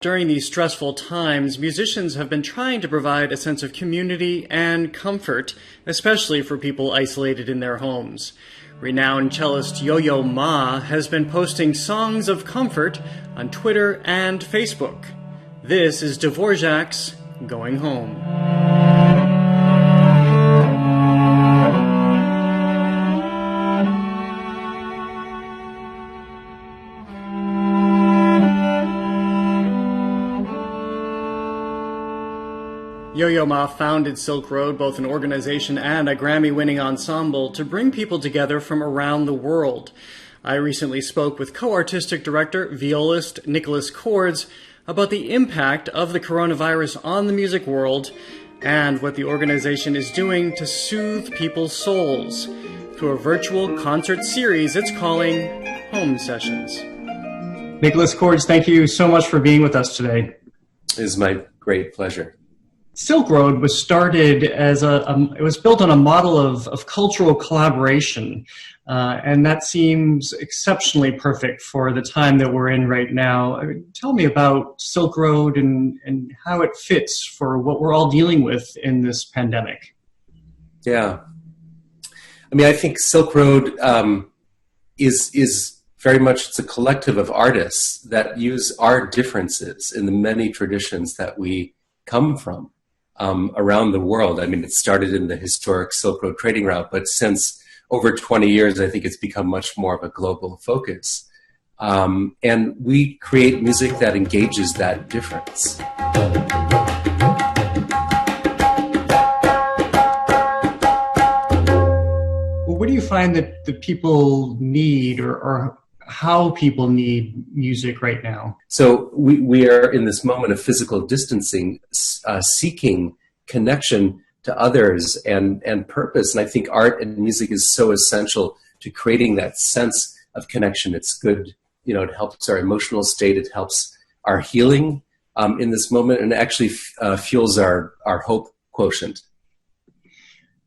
During these stressful times, musicians have been trying to provide a sense of community and comfort, especially for people isolated in their homes. Renowned cellist Yo-Yo Ma has been posting songs of comfort on Twitter and Facebook. This is Dvorak's Going Home. Yo-Yo Ma founded Silkroad, both an organization and a Grammy-winning ensemble, to bring people together from around the world. I recently spoke with co-artistic director, violinist Nicholas Cords about the impact of the coronavirus on the music world and what the organization is doing to soothe people's souls through a virtual concert series it's calling Home Sessions. Nicholas Cords, thank you so much for being with us today. It is my great pleasure. Silkroad was started as it was built on a model of cultural collaboration, and that seems exceptionally perfect for the time that we're in right now. Tell me about Silkroad and how it fits for what we're all dealing with in this pandemic. Yeah. I mean, I think Silkroad is very much, it's a collective of artists that use our differences in the many traditions that we come from. Around the world. I mean, it started in the historic Silk Road trading route, but since over 20 years, I think it's become much more of a global focus. And we create music that engages that difference. Well, what do you find that the people need or how people need music right now? So we are in this moment of physical distancing, seeking connection to others and purpose. And I think art and music is so essential to creating that sense of connection. It's good, it helps our emotional state. It helps our healing in this moment, and actually fuels our hope quotient.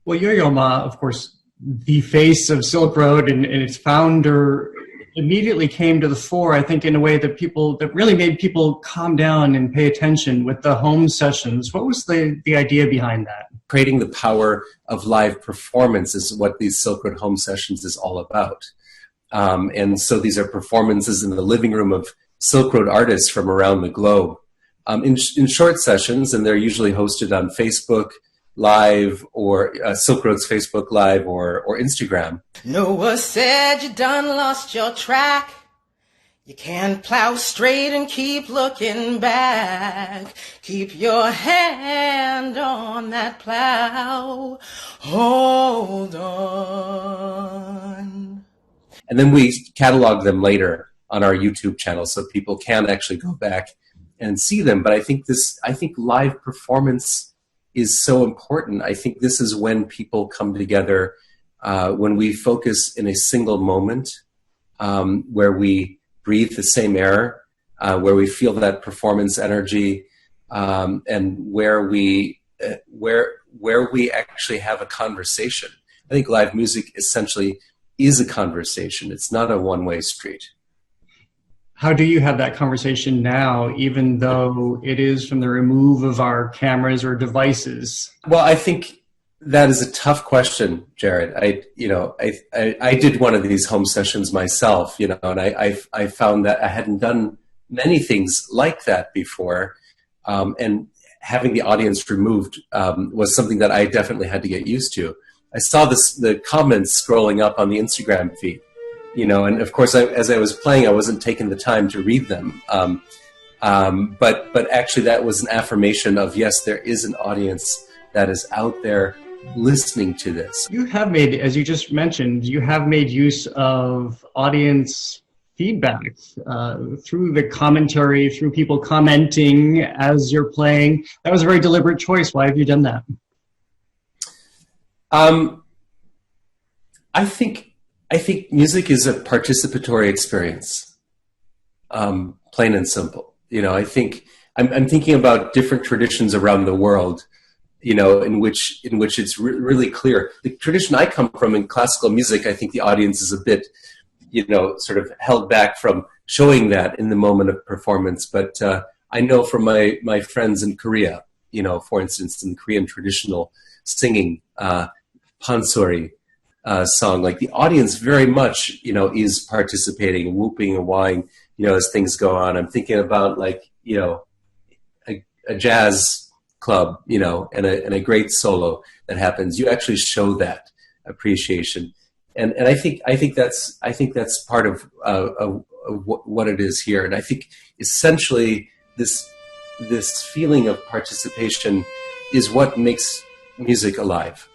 Well, Yo-Yo Ma, of course, the face of Silkroad and its founder, immediately came to the fore, I think, in a way that really made people calm down and pay attention with the home sessions. What was the idea behind that? Creating the power of live performance is what these Silkroad Home Sessions is all about. And so these are performances in the living room of Silkroad artists from around the globe in short sessions, and they're usually hosted on Facebook Live or Silkroad's Facebook Live or Instagram. Noah said you done lost your track. You can't plow straight and keep looking back. Keep your hand on that plow. Hold on. And then we catalog them later on our YouTube channel so people can actually go back and see them. But I think live performance is so important. I think this is when people come together, when we focus in a single moment, where we breathe the same air, where we feel that performance energy, and where we actually have a conversation. I think live music essentially is a conversation. It's not a one-way street. How do you have that conversation now, even though it is from the remove of our cameras or devices? Well, I think that is a tough question, Jared. I did one of these home sessions myself, and I found that I hadn't done many things like that before, and having the audience removed was something that I definitely had to get used to. I saw the comments scrolling up on the Instagram feed. And of course, as I was playing, I wasn't taking the time to read them. But actually, that was an affirmation of, yes, there is an audience that is out there listening to this. You have made, as you just mentioned, use of audience feedback through the commentary, through people commenting as you're playing. That was a very deliberate choice. Why have you done that? I think music is a participatory experience, plain and simple. I think I'm thinking about different traditions around the world, in which it's really clear. The tradition I come from in classical music, I think the audience is a bit, sort of held back from showing that in the moment of performance. But I know from my friends in Korea, for instance, in Korean traditional singing, pansori song, like the audience very much, is participating, whooping and wahing, as things go on. I'm thinking about a jazz club, and a great solo that happens. You actually show that appreciation, and I think that's part of what it is here. And I think essentially this feeling of participation is what makes music alive.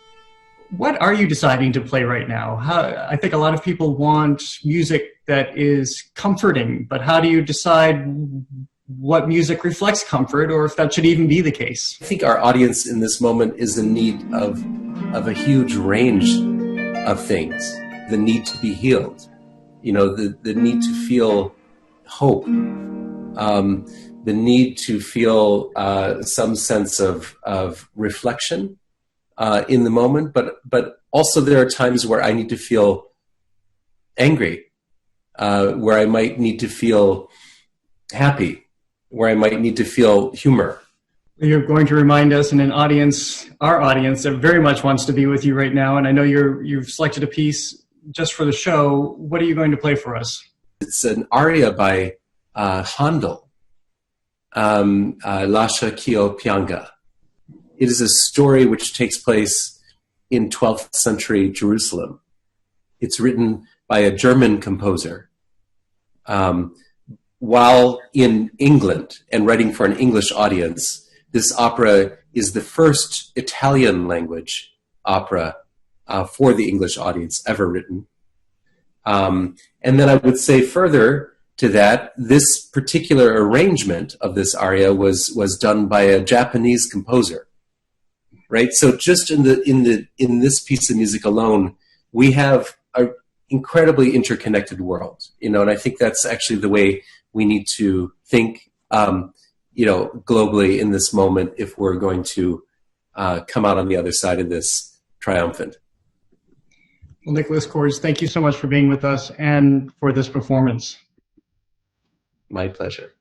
What are you deciding to play right now? I think a lot of people want music that is comforting, but how do you decide what music reflects comfort, or if that should even be the case? I think our audience in this moment is in need of a huge range of things. The need to be healed, the need to feel hope, the need to feel some sense of reflection in the moment, but also there are times where I need to feel angry, where I might need to feel happy, where I might need to feel humor. You're going to remind us in our audience that very much wants to be with you right now, and I know you've selected a piece just for the show. What are you going to play for us? It's an aria by Handel, Lascia ch'io pianga. It is a story which takes place in 12th century Jerusalem. It's written by a German composer. While in England and writing for an English audience, this opera is the first Italian language opera for the English audience ever written. And then I would say further to that, this particular arrangement of this aria was done by a Japanese composer. Right, so just in this piece of music alone, we have an incredibly interconnected world, and I think that's actually the way we need to think, globally in this moment if we're going to come out on the other side of this triumphant. Well, Nicholas Kors, thank you so much for being with us and for this performance. My pleasure.